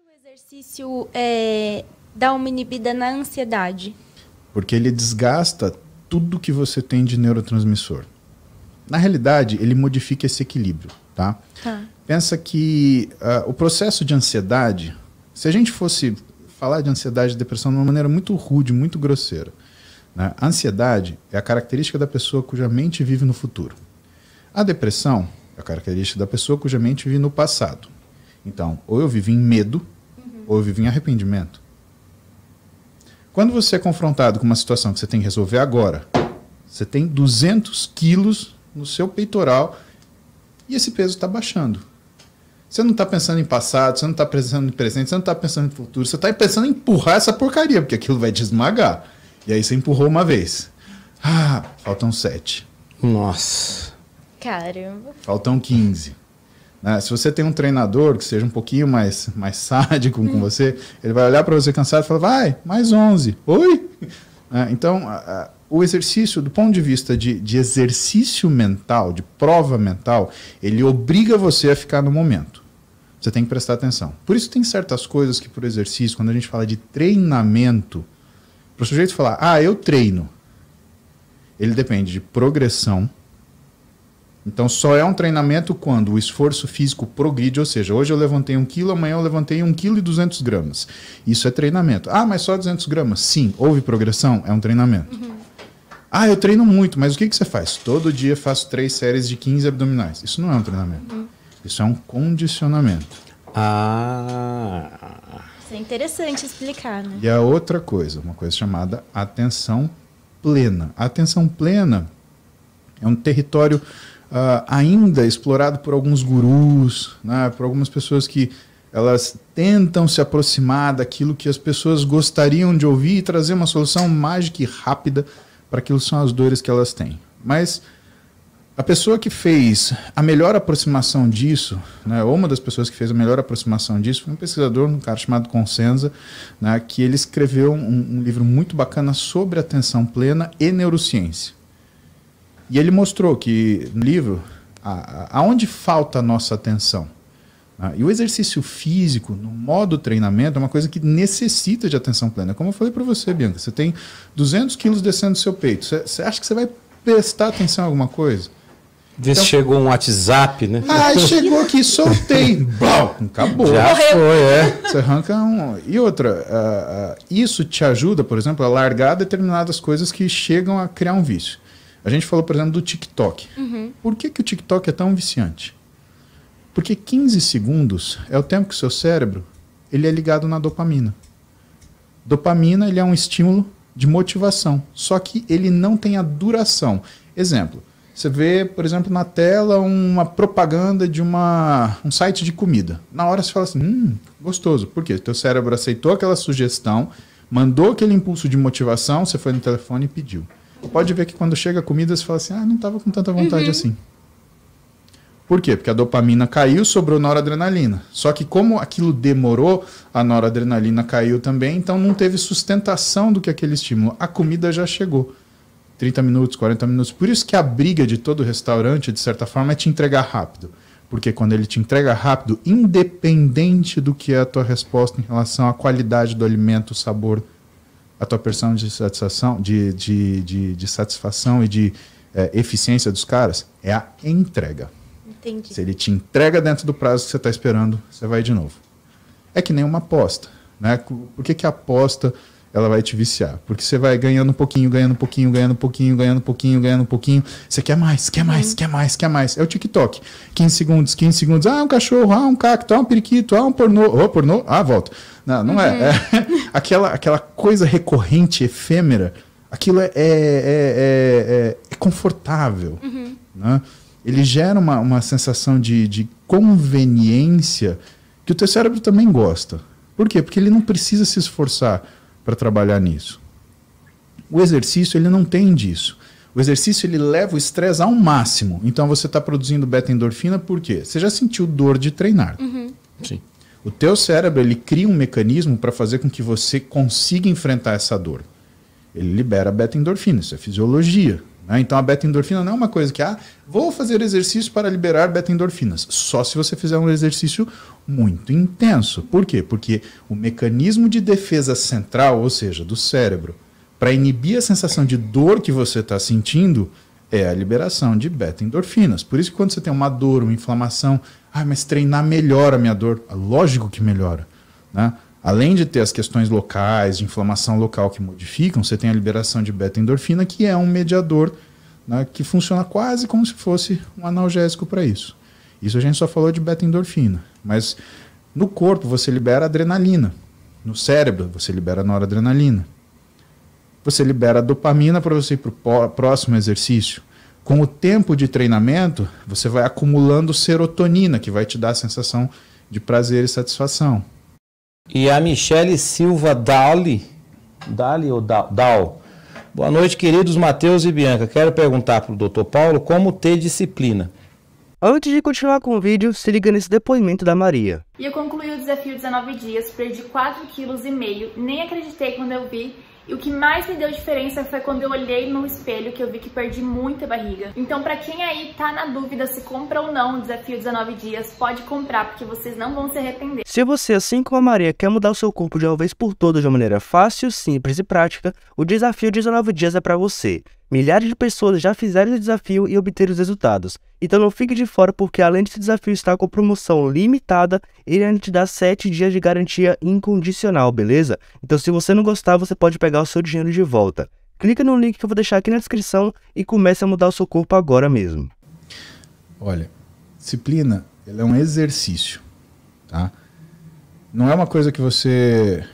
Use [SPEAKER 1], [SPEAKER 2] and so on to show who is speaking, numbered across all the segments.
[SPEAKER 1] o exercício dá uma inibida na ansiedade?
[SPEAKER 2] Porque ele desgasta tudo que você tem de neurotransmissor. Na realidade, ele modifica esse equilíbrio, tá? Pensa que o processo de ansiedade, se a gente fosse falar de ansiedade e depressão de uma maneira muito rude, muito grosseira, né? A ansiedade é a característica da pessoa cuja mente vive no futuro. A depressão é a característica da pessoa cuja mente vive no passado. Então, ou eu vivo em medo, ou eu vivo em arrependimento. Quando você é confrontado com uma situação que você tem que resolver agora, você tem 200 quilos no seu peitoral e esse peso está baixando. Você não está pensando em passado, você não está pensando em presente, você não está pensando em futuro, você está pensando em empurrar essa porcaria, porque aquilo vai te esmagar. E aí você empurrou uma vez. Faltam 7.
[SPEAKER 3] Nossa.
[SPEAKER 1] Caramba.
[SPEAKER 2] Faltam 15. Né? Se você tem um treinador que seja um pouquinho mais sádico com você, ele vai olhar para você cansado e falar, vai, mais 11. Oi? Então, o exercício, do ponto de vista de exercício mental, de prova mental, ele obriga você a ficar no momento. Você tem que prestar atenção. Por isso tem certas coisas que, por exercício, quando a gente fala de treinamento, para o sujeito falar, eu treino, ele depende de progressão. Então, só é um treinamento quando o esforço físico progride, ou seja, hoje eu levantei 1 quilo, amanhã eu levantei 1,2 kg. Isso é treinamento. Mas só 200 gramas? Sim. Houve progressão? É um treinamento. Eu treino muito, mas o que você faz? Todo dia faço 3 séries de 15 abdominais. Isso não é um treinamento. Isso é um condicionamento.
[SPEAKER 1] Isso é interessante explicar, né?
[SPEAKER 2] E a outra coisa, uma coisa chamada atenção plena. A atenção plena é um território ainda explorado por alguns gurus, né, por algumas pessoas que elas tentam se aproximar daquilo que as pessoas gostariam de ouvir e trazer uma solução mágica e rápida para aquilo que são as dores que elas têm. Mas a pessoa que fez a melhor aproximação disso, né, ou uma das pessoas que fez a melhor aproximação disso, foi um pesquisador, um cara chamado Consenza, né, que ele escreveu um livro muito bacana sobre atenção plena e neurociência. E ele mostrou que no livro, aonde falta a nossa atenção. E o exercício físico, no modo treinamento, é uma coisa que necessita de atenção plena. Como eu falei para você, Bianca, você tem 200 quilos descendo do seu peito. Você acha que você vai prestar atenção em alguma coisa?
[SPEAKER 3] Então, chegou um WhatsApp, né?
[SPEAKER 2] Chegou aqui, soltei. Blau, acabou.
[SPEAKER 3] Já foi,
[SPEAKER 2] Você arranca E outra, isso te ajuda, por exemplo, a largar determinadas coisas que chegam a criar um vício. A gente falou, por exemplo, do TikTok. Por que o TikTok é tão viciante? Porque 15 segundos é o tempo que o seu cérebro ele é ligado na dopamina. Dopamina ele é um estímulo de motivação, só que ele não tem a duração. Exemplo, você vê, por exemplo, na tela uma propaganda de um site de comida. Na hora você fala assim, gostoso. Por quê? Teu cérebro aceitou aquela sugestão, mandou aquele impulso de motivação, você foi no telefone e pediu. Pode ver que quando chega a comida, você fala assim, não estava com tanta vontade assim. Por quê? Porque a dopamina caiu, sobrou noradrenalina. Só que como aquilo demorou, a noradrenalina caiu também, então não teve sustentação do que aquele estímulo. A comida já chegou. 30 minutos, 40 minutos. Por isso que a briga de todo restaurante, de certa forma, é te entregar rápido. Porque quando ele te entrega rápido, independente do que é a tua resposta em relação à qualidade do alimento, o sabor, a tua percepção de satisfação, de satisfação e de eficiência dos caras, é a entrega.
[SPEAKER 1] Entendi.
[SPEAKER 2] Se ele te entrega dentro do prazo que você está esperando, você vai de novo. É que nem uma aposta. Né? Por que a aposta ela vai te viciar? Porque você vai ganhando um pouquinho, ganhando um pouquinho, ganhando um pouquinho, ganhando um pouquinho, ganhando um pouquinho. Você quer mais, quer mais, quer mais, quer mais. É o TikTok. 15 segundos, 15 segundos. Um cachorro, um cacto, um periquito, um pornô. Pornô, volta. Não é. Aquela coisa recorrente, efêmera, aquilo é confortável. Né? Ele gera uma sensação de conveniência que o teu cérebro também gosta. Por quê? Porque ele não precisa se esforçar para trabalhar nisso. O exercício ele não tem disso. O exercício ele leva o estresse ao máximo. Então você está produzindo beta-endorfina por quê? Você já sentiu dor de treinar.
[SPEAKER 3] Sim.
[SPEAKER 2] O teu cérebro ele cria um mecanismo para fazer com que você consiga enfrentar essa dor. Ele libera beta-endorfina, isso é fisiologia. Né? Então a beta-endorfina não é uma coisa que, vou fazer exercício para liberar beta-endorfinas. Só se você fizer um exercício muito intenso. Por quê? Porque o mecanismo de defesa central, ou seja, do cérebro, para inibir a sensação de dor que você está sentindo, é a liberação de beta-endorfinas. Por isso que quando você tem uma dor, uma inflamação, mas treinar melhora a minha dor. Lógico que melhora. Né? Além de ter as questões locais, de inflamação local que modificam, você tem a liberação de beta-endorfina, que é um mediador, né, que funciona quase como se fosse um analgésico para isso. Isso a gente só falou de beta-endorfina. Mas no corpo você libera adrenalina. No cérebro você libera noradrenalina. Você libera dopamina para você ir para o próximo exercício. Com o tempo de treinamento, você vai acumulando serotonina, que vai te dar a sensação de prazer e satisfação.
[SPEAKER 3] E a Michele Silva Dali ou Dal. Boa noite, queridos Matheus e Bianca. Quero perguntar para o Dr. Paulo como ter disciplina.
[SPEAKER 4] Antes de continuar com o vídeo, se liga nesse depoimento da Maria.
[SPEAKER 5] E eu concluí o desafio 19 dias, perdi 4,5 kg, nem acreditei quando eu vi. E o que mais me deu diferença foi quando eu olhei no espelho, que eu vi que perdi muita barriga. Então, pra quem aí tá na dúvida se compra ou não o desafio 19 dias, pode comprar, porque vocês não vão se arrepender.
[SPEAKER 4] Se você, assim como a Maria, quer mudar o seu corpo de uma vez por todas de uma maneira fácil, simples e prática, o desafio 19 dias é pra você. Milhares de pessoas já fizeram esse desafio e obteram os resultados. Então não fique de fora, porque além desse desafio estar com promoção limitada, ele ainda te dá 7 dias de garantia incondicional, beleza? Então se você não gostar, você pode pegar o seu dinheiro de volta. Clica no link que eu vou deixar aqui na descrição e comece a mudar o seu corpo agora mesmo.
[SPEAKER 2] Olha, disciplina, ela é um exercício, tá? Não é uma coisa que você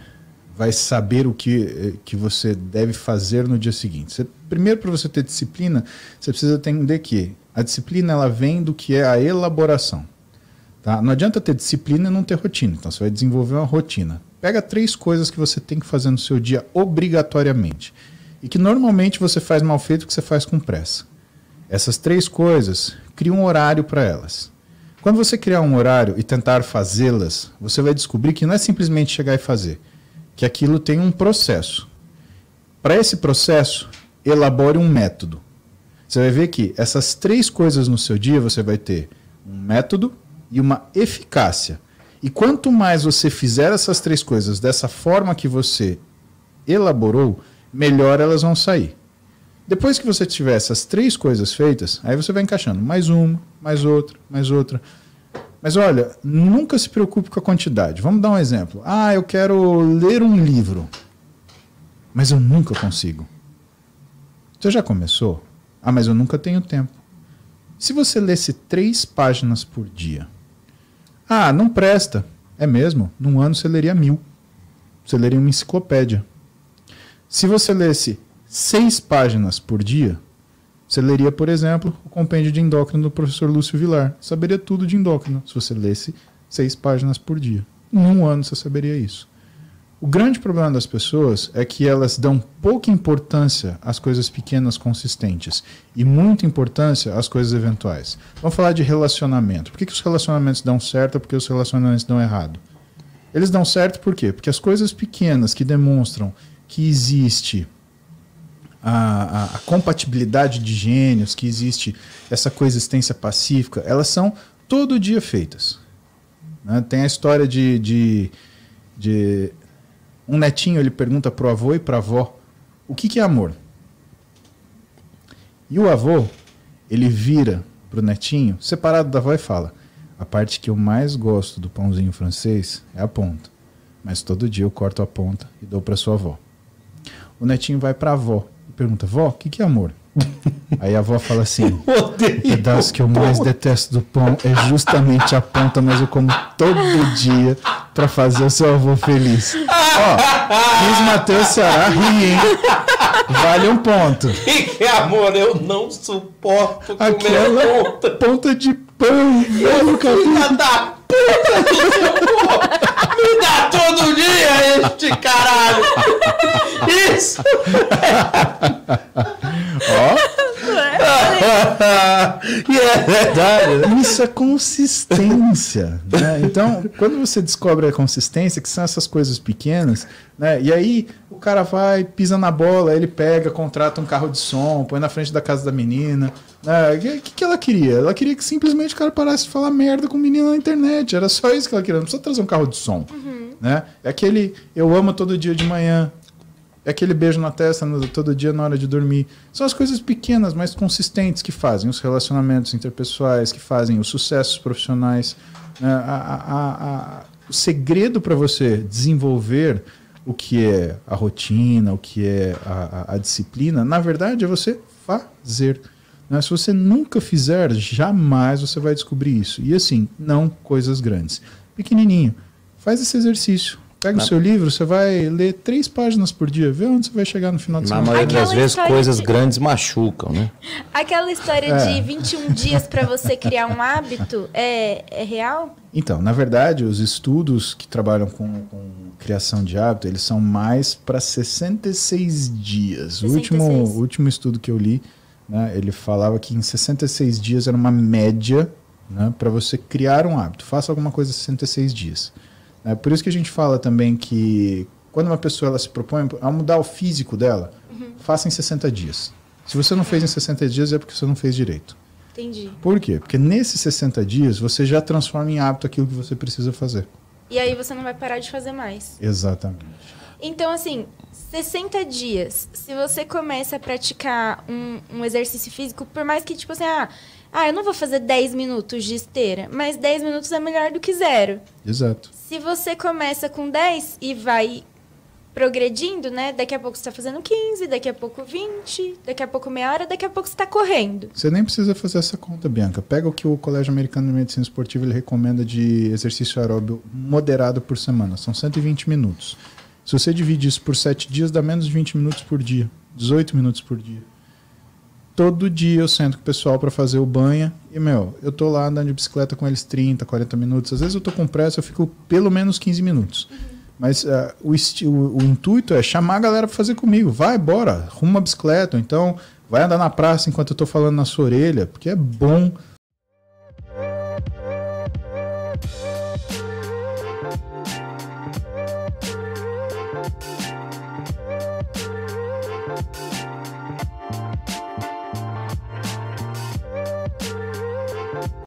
[SPEAKER 2] vai saber o que você deve fazer no dia seguinte. Primeiro, para você ter disciplina, você precisa entender que a disciplina ela vem do que é a elaboração. Tá? Não adianta ter disciplina e não ter rotina. Então você vai desenvolver uma rotina. Pega 3 coisas que você tem que fazer no seu dia obrigatoriamente. E que normalmente você faz mal feito, que você faz com pressa. Essas 3 coisas, cria um horário para elas. Quando você criar um horário e tentar fazê-las, você vai descobrir que não é simplesmente chegar e fazer. Que aquilo tem um processo. Para esse processo, elabore um método. Você vai ver que essas 3 coisas no seu dia, você vai ter um método e uma eficácia. E quanto mais você fizer essas 3 coisas dessa forma que você elaborou, melhor elas vão sair. Depois que você tiver essas 3 coisas feitas, aí você vai encaixando mais uma, mais outra, mais outra. Mas olha, nunca se preocupe com a quantidade. Vamos dar um exemplo. Eu quero ler um livro, mas eu nunca consigo. Você já começou? Mas eu nunca tenho tempo. Se você lesse 3 páginas por dia, não presta. É mesmo? Num ano você leria 1000. Você leria uma enciclopédia. Se você lesse 6 páginas por dia, você leria, por exemplo, o compêndio de endócrino do professor Lúcio Vilar. Saberia tudo de endócrino se você lesse 6 páginas por dia. Em um ano você saberia isso. O grande problema das pessoas é que elas dão pouca importância às coisas pequenas consistentes e muita importância às coisas eventuais. Vamos falar de relacionamento. Por que os relacionamentos dão certo ou por que os relacionamentos dão errado? Eles dão certo por quê? Porque as coisas pequenas que demonstram que existe a compatibilidade de gênios, que existe essa coexistência pacífica, elas são todo dia feitas. Né? Tem a história de um netinho, ele pergunta para o avô e para a avó, o que é amor? E o avô, ele vira para o netinho, separado da avó, e fala, a parte que eu mais gosto do pãozinho francês é a ponta, mas todo dia eu corto a ponta e dou para sua avó. O netinho vai para a avó, pergunta, vó, o que é amor? Aí a avó fala assim, o pedaço que eu mais detesto do pão é justamente a ponta, mas eu como todo dia pra fazer o seu avô feliz. Fiz Matheus Ceará rir, hein? Vale um ponto.
[SPEAKER 3] O que é amor? Eu não suporto comer
[SPEAKER 2] aquela ponta de pão.
[SPEAKER 3] Filha da puta do seu avô! Me dá todo dia este caralho! Isso! E é verdade.
[SPEAKER 2] Isso é consistência, né? Então, quando você descobre a consistência, que são essas coisas pequenas, né? E aí o cara vai, pisa na bola, aí ele pega, contrata um carro de som, põe na frente da casa da menina. Né? O que ela queria? Ela queria que simplesmente o cara parasse de falar merda com o menino na internet. Era só isso que ela queria. Não precisa trazer um carro de som. Né? É aquele eu amo todo dia de manhã. É aquele beijo na testa todo dia na hora de dormir. São as coisas pequenas, mas consistentes que fazem os relacionamentos interpessoais, que fazem os sucessos profissionais. O segredo para você desenvolver o que é a rotina, o que é a disciplina, na verdade é você fazer. Né? Se você nunca fizer, jamais você vai descobrir isso. E assim, não coisas grandes. Pequenininho, faz esse exercício. Pega o seu livro, você vai ler 3 páginas por dia, vê onde você vai chegar no final de semana.
[SPEAKER 3] Na maioria das vezes, coisas grandes machucam, né?
[SPEAKER 1] Aquela história de 21 dias para você criar um hábito é real?
[SPEAKER 2] Então, na verdade, os estudos que trabalham com criação de hábito, eles são mais para 66 dias. 66. O último estudo que eu li, né, ele falava que em 66 dias era uma média, né, para você criar um hábito. Faça alguma coisa em 66 dias. Por isso que a gente fala também que quando uma pessoa ela se propõe a mudar o físico dela, faça em 60 dias. Se você não fez em 60 dias é porque você não fez direito.
[SPEAKER 1] Entendi.
[SPEAKER 2] Por quê? Porque nesses 60 dias você já transforma em hábito aquilo que você precisa fazer.
[SPEAKER 1] E aí você não vai parar de fazer mais.
[SPEAKER 2] Exatamente.
[SPEAKER 1] Então, assim, 60 dias, se você começa a praticar um exercício físico, por mais que, tipo assim, eu não vou fazer 10 minutos de esteira, mas 10 minutos é melhor do que 0.
[SPEAKER 2] Exato.
[SPEAKER 1] Se você começa com 10 e vai progredindo, né? Daqui a pouco você está fazendo 15, daqui a pouco 20, daqui a pouco meia hora, daqui a pouco você está correndo.
[SPEAKER 2] Você nem precisa fazer essa conta, Bianca. Pega o que o Colégio Americano de Medicina Esportiva ele recomenda de exercício aeróbio moderado por semana. São 120 minutos. Se você divide isso por 7 dias, dá menos de 20 minutos por dia. 18 minutos por dia. Todo dia eu sento com o pessoal para fazer o banho e, eu tô lá andando de bicicleta com eles 30, 40 minutos. Às vezes eu tô com pressa, eu fico pelo menos 15 minutos. Mas o intuito é chamar a galera para fazer comigo. Vai, bora, arruma uma bicicleta. Ou então, vai andar na praça enquanto eu tô falando na sua orelha, porque é bom